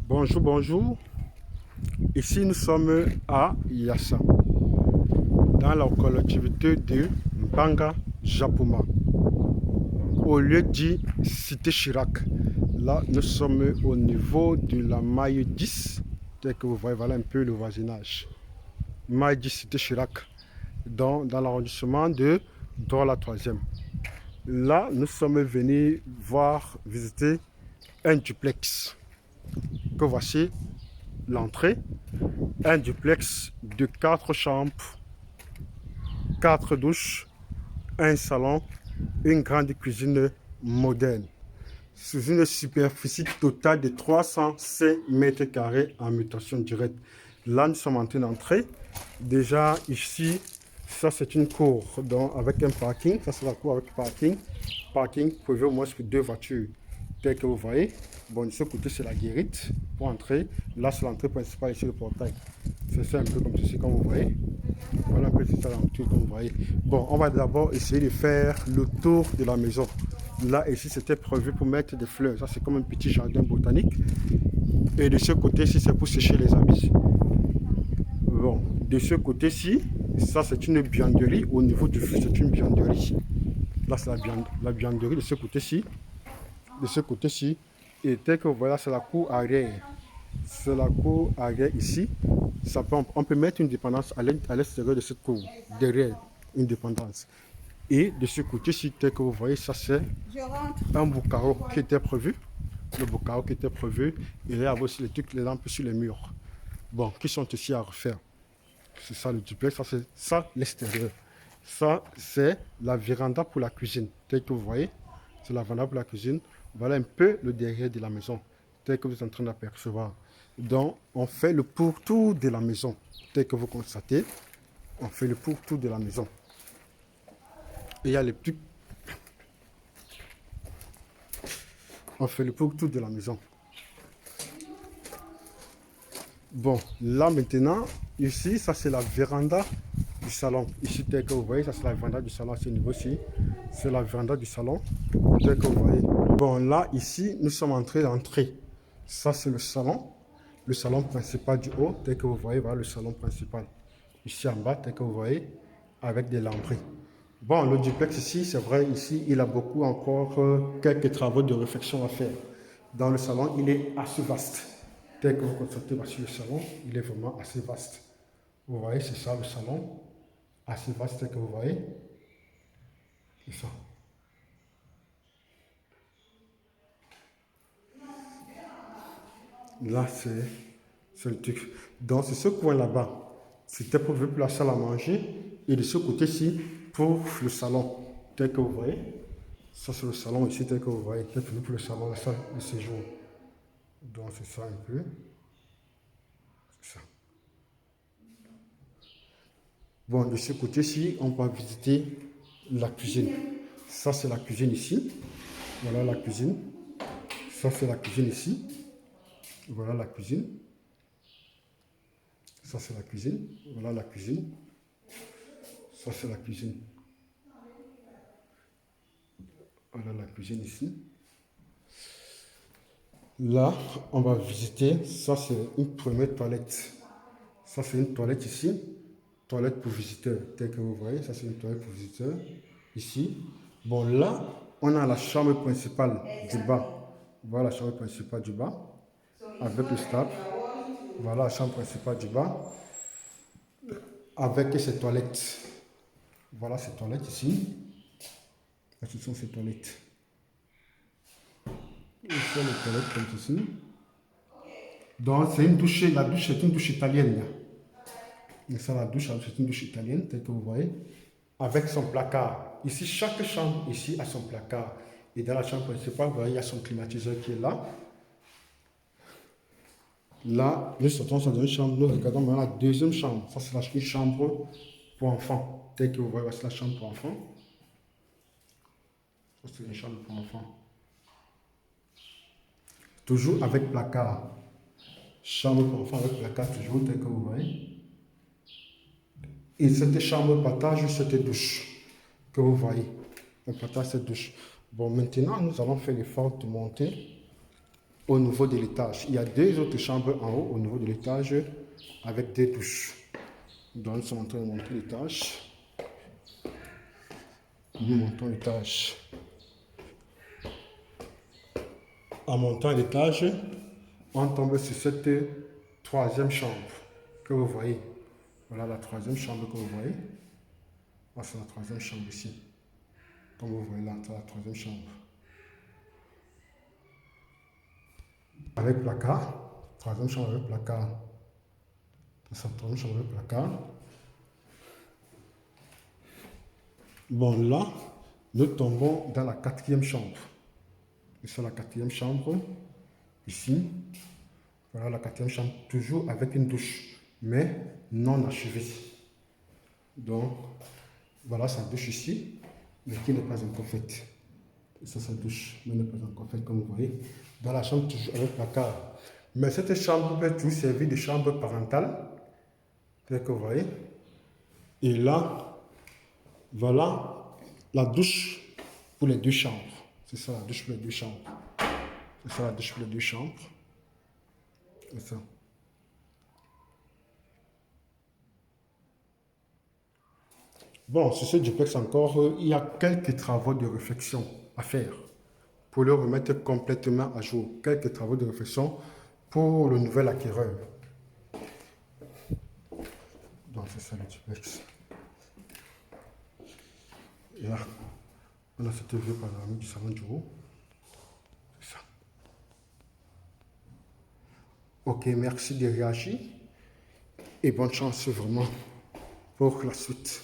Bonjour, bonjour. Ici, nous sommes à Yassa, dans la collectivité de Mbanga Japoma, au lieu dit Cité Chirac. Là, nous sommes au niveau de la maille 10, tel que vous voyez, voilà un peu le voisinage. Maille 10, Cité Chirac, dans l'arrondissement de Douala 3e. Là, nous sommes venus visiter un duplex. Que voici l'entrée. Un duplex de 4 chambres, 4 douches, un salon, une grande cuisine moderne. Sous une superficie totale de 305 mètres carrés en mutation directe. Là, nous sommes en train d'entrer. Déjà, ici, ça c'est une cour donc, avec un parking. Ça c'est la cour avec parking. Parking prévu au moins pour 2 voitures. Tel que vous voyez. Bon, de ce côté, c'est la guérite pour entrer. Là, c'est l'entrée principale, ici le portail. C'est un peu comme ceci, comme vous voyez. Voilà un peu c'est ça l'entrée, comme vous voyez. Bon, on va d'abord essayer de faire le tour de la maison. Là, ici, c'était prévu pour mettre des fleurs. Ça, c'est comme un petit jardin botanique. Et de ce côté-ci, c'est pour sécher les habits. Bon, de ce côté-ci, ça, c'est une buanderie. Au niveau du flux, c'est une buanderie. Là, c'est la buanderie de ce côté-ci. De ce côté-ci. Et tel que vous voyez, c'est la cour arrière. C'est la cour arrière ici. On peut mettre une dépendance à l'extérieur de cette cour. Derrière, une dépendance. Et de ce côté-ci, tel que vous voyez, ça c'est un boucaro qui était prévu. Le boucaro qui était prévu. Il y a aussi les lampes sur les murs. Bon, qui sont ici à refaire. C'est ça le duplex, ça c'est ça l'extérieur. Ça c'est la véranda pour la cuisine. Tel que vous voyez, c'est la véranda pour la cuisine. Voilà un peu le derrière de la maison, tel que vous êtes en train d'apercevoir. Donc, on fait le pourtour de la maison, tel que vous constatez. On fait le pourtour de la maison. Et il y a les petits. On fait le pourtour de la maison. Bon, là maintenant, ici, ça c'est la véranda du salon. Ici, tel que vous voyez, ça c'est la véranda du salon à ce niveau-ci. C'est la véranda du salon, tel que vous voyez. Bon, là, ici, nous sommes en train d'entrer. Ça, c'est le salon principal du haut, tel que vous voyez, voilà le salon principal. Ici en bas, tel que vous voyez, avec des lambris. Bon, le duplex ici, c'est vrai, ici, il a beaucoup encore quelques travaux de réfection à faire. Dans le salon, il est assez vaste. Tel que vous constatez, voici le salon, il est vraiment assez vaste. Vous voyez, c'est ça le salon, assez vaste, tel que vous voyez. C'est ça. Là, c'est le truc. Donc, c'est ce coin là-bas. C'était prévu pour la salle à manger. Et de ce côté-ci, pour le salon. Tel que vous voyez. Ça, c'est le salon ici, tel que vous voyez. C'est prévu pour le salon, la salle de séjour. Donc, c'est ça un peu. C'est ça. Bon, de ce côté-ci, on va visiter la cuisine. Ça, c'est la cuisine ici. Voilà la cuisine. Ça, c'est la cuisine ici. Voilà la cuisine. Ça, c'est la cuisine. Voilà la cuisine. Ça, c'est la cuisine. Voilà la cuisine ici. Là, on va visiter. Ça, c'est une première toilette. Ça, c'est une toilette ici. Toilette pour visiteurs. Tel que vous voyez, ça, c'est une toilette pour visiteurs. Ici. Bon, là, on a la chambre principale du bas. Voilà la chambre principale du bas. Avec le stade. Voilà la chambre principale du bas. Avec ses toilettes. Voilà ces toilettes ici. Ce sont ces toilettes. Et c'est les toilettes comme ceci. Donc, c'est une douche. La douche, c'est une douche italienne. Et ça, la douche, c'est une douche italienne, telle que vous voyez. Avec son placard. Ici, chaque chambre ici a son placard. Et dans la chambre principale, vous voyez, il y a son climatiseur qui est là. Là, nous sortons dans une chambre, nous regardons maintenant la deuxième chambre. Ça, c'est une chambre pour enfants. Tel que vous voyez, c'est la chambre pour enfants. Ça, c'est une chambre pour enfants. Toujours avec placard. Chambre pour enfants avec placard, toujours tel que vous voyez. Et cette chambre partage cette douche que vous voyez. On partage cette douche. Bon, maintenant, nous allons faire l'effort de monter au niveau de l'étage. Il y a 2 autres chambres en haut au niveau de l'étage avec 2 douches. Donc, nous sommes en train de monter l'étage. Nous montons l'étage. En montant l'étage, on tombe sur cette 3e chambre que vous voyez. Voilà la 3e chambre que vous voyez. Ah, c'est la 3e chambre ici. Comme vous voyez là, c'est la 3e chambre. Avec placard. 3e chambre avec placard. C'est la 3e chambre avec placard. Bon, là, nous tombons dans la 4e chambre. C'est la 4e chambre. Ici. Voilà la 4e chambre, toujours avec une douche, mais non achevée. Donc, voilà sa douche ici, mais qui n'est pas encore faite. Ça, sa douche, mais n'est pas encore faite, comme vous voyez. Dans la chambre, toujours avec placard. Mais cette chambre peut toujours servir de chambre parentale, tel que vous voyez. Et là, voilà la douche pour les 2 chambres. C'est ça la douche pour les 2 chambres. C'est ça la douche pour les 2 chambres. C'est ça. Bon, sur ce duplex encore, il y a quelques travaux de réflexion à faire pour le remettre complètement à jour. Quelques travaux de réflexion pour le nouvel acquéreur. Donc, c'est ça le duplex. Et là, on a cette vue panoramique du salon du haut. C'est ça. Ok, merci de réagir et bonne chance vraiment pour la suite.